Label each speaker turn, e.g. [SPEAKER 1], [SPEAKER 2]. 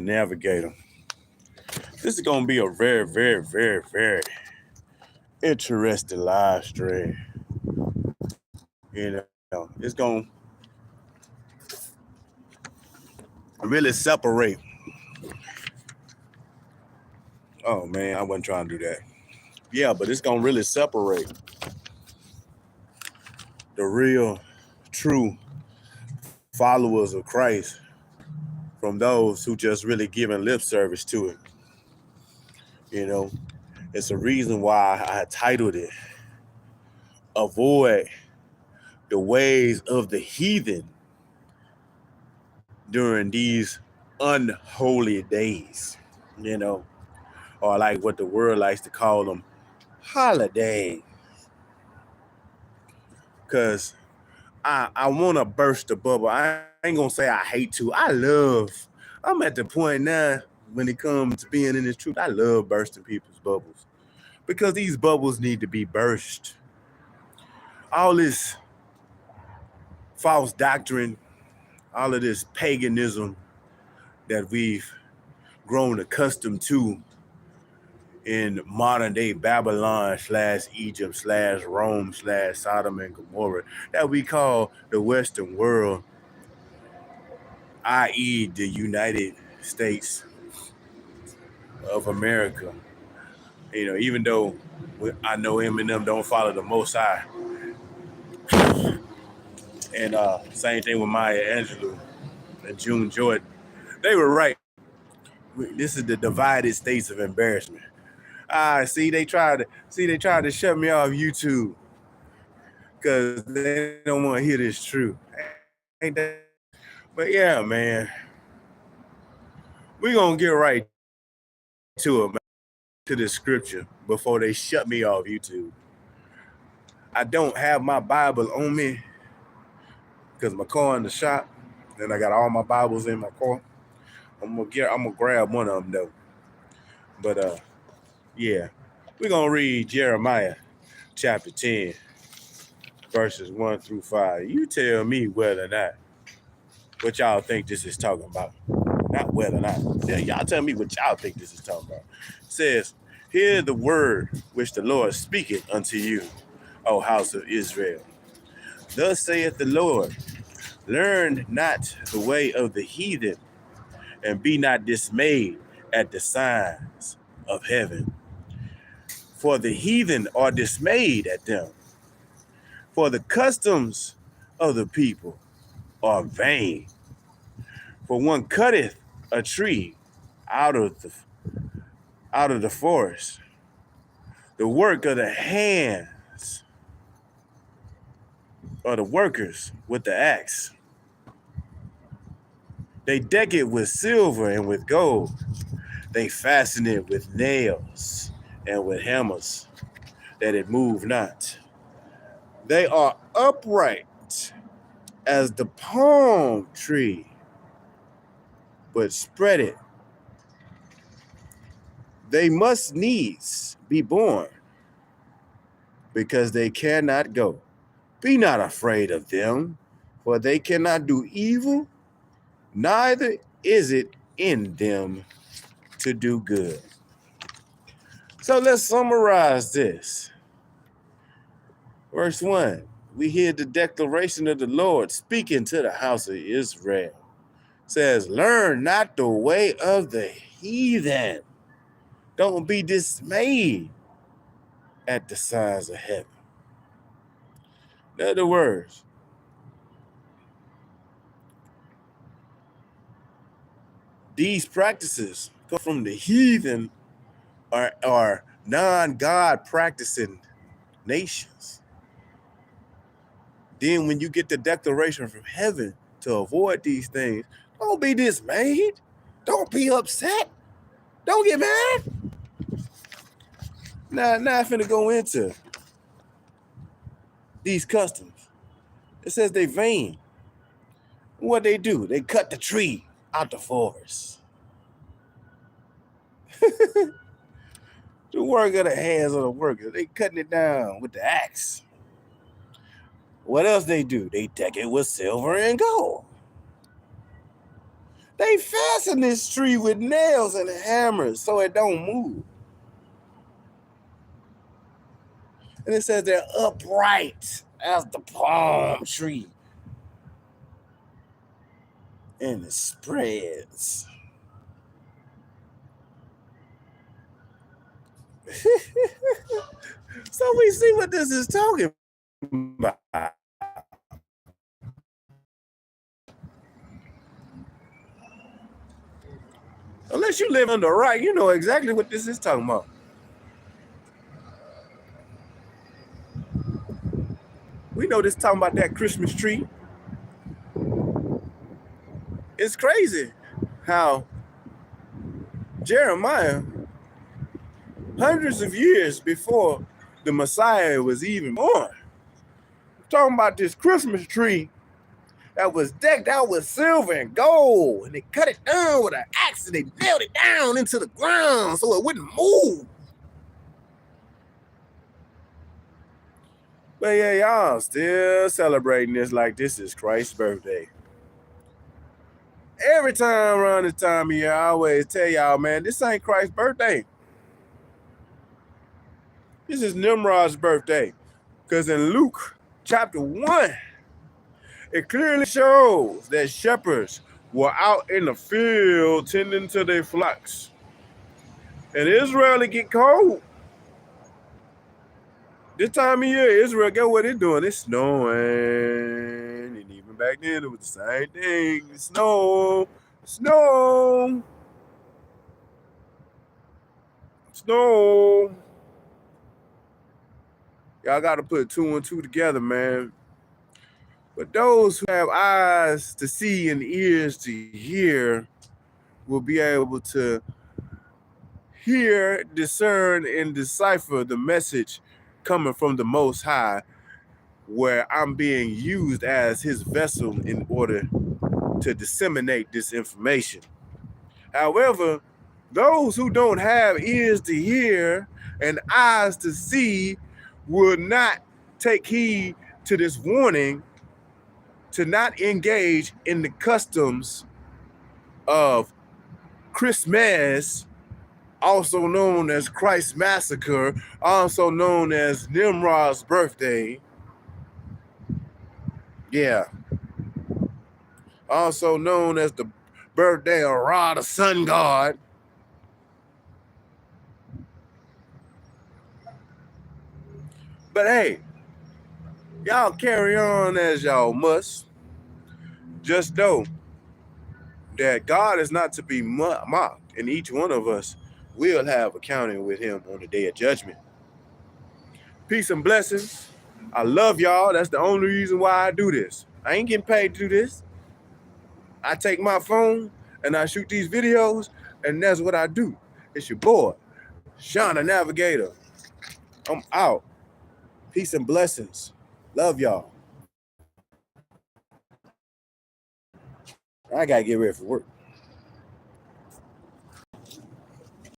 [SPEAKER 1] navigator. This is going to be a very, very, very, very interesting live stream. It's going to really separate. Oh, man, I wasn't trying to do that. Yeah, but it's going to really separate the real, true followers of Christ from those who just really giving lip service to it. You know, it's a reason why I titled it Avoid the Ways of the Heathen during these unholy days, you know, or like what the world likes to call them, holidays. Because I want to burst the bubble. I ain't going to say I hate to. I'm at the point now when it comes to being in this truth, I love bursting people's bubbles. Because these bubbles need to be burst. All this false doctrine, all of this paganism that we've grown accustomed to in modern day Babylon / Egypt / Rome / Sodom and Gomorrah that we call the Western world, i.e. the United States of America. You know, even though I know Eminem don't follow the Most High. And same thing with Maya Angelou and June Jordan. They were right. This is the divided states of embarrassment. They tried to shut me off YouTube because they don't want to hear this truth. Ain't that? But yeah, man, we gonna get right to it, man, to the scripture before they shut me off YouTube. I don't have my Bible on me because my car in the shop, and I got all my Bibles in my car. I'm gonna grab one of them though. But yeah, we're gonna read Jeremiah chapter 10, verses 1 through 5. You tell me whether or not what y'all think this is talking about. Not whether or not. Yeah, y'all tell me what y'all think this is talking about. It says, hear the word which the Lord speaketh unto you, O house of Israel. Thus saith the Lord, learn not the way of the heathen, and be not dismayed at the signs of heaven. For the heathen are dismayed at them. For the customs of the people are vain. For one cutteth a tree out of the forest, the work of the hands of the workers with the axe. They deck it with silver and with gold. They fasten it with nails and with hammers, that it move not. They are upright as the palm tree, but spread it. They must needs be born, because they cannot go. Be not afraid of them, for they cannot do evil, neither is it in them to do good. So let's summarize this. Verse 1, we hear the declaration of the Lord speaking to the house of Israel. It says, learn not the way of the heathen. Don't be dismayed at the signs of heaven. In other words, these practices come from the heathen or non-God practicing nations. Then when you get the declaration from heaven to avoid these things, don't be dismayed. Don't be upset. Don't get mad. Now I'm finna go into these customs. It says they vain. What they do? They cut the tree out the forest. The work of the hands of the workers. They cutting it down with the axe. What else they do? They deck it with silver and gold. They fasten this tree with nails and hammers so it don't move. And it says they're upright as the palm tree. And it spreads. So we see what this is talking about. Unless you live on the right, you know exactly what this is talking about. We know this talking about that Christmas tree. It's crazy how Jeremiah, hundreds of years before the Messiah was even born, talking about this Christmas tree that was decked out with silver and gold, and they cut it down with an axe and they nailed it down into the ground so it wouldn't move. But yeah, y'all still celebrating this like this is Christ's birthday. Every time around this time of year, I always tell y'all, man, this ain't Christ's birthday. This is Nimrod's birthday. Because in Luke chapter 1, it clearly shows that shepherds were out in the field tending to their flocks. And Israel, it get cold. This time of year, Israel, get what they're doing. It's snowing. And even back then, it was the same thing. Snow. Y'all got to put 2 and 2 together, man. But those who have eyes to see and ears to hear will be able to hear, discern, and decipher the message coming from the Most High, where I'm being used as his vessel in order to disseminate this information. However, those who don't have ears to hear and eyes to see will not take heed to this warning to not engage in the customs of Christmas, also known as Christ's Massacre, also known as Nimrod's birthday. Yeah. Also known as the birthday of Ra, the sun god. But hey, y'all carry on as y'all must. Just know that God is not to be mocked, and each one of us will have accounting with him on the day of judgment. Peace and blessings. I love y'all. That's the only reason why I do this. I ain't getting paid to do this. I take my phone and I shoot these videos, and that's what I do. It's your boy, Sean the Navigator. I'm out. Peace and blessings. Love y'all. I gotta get ready for work.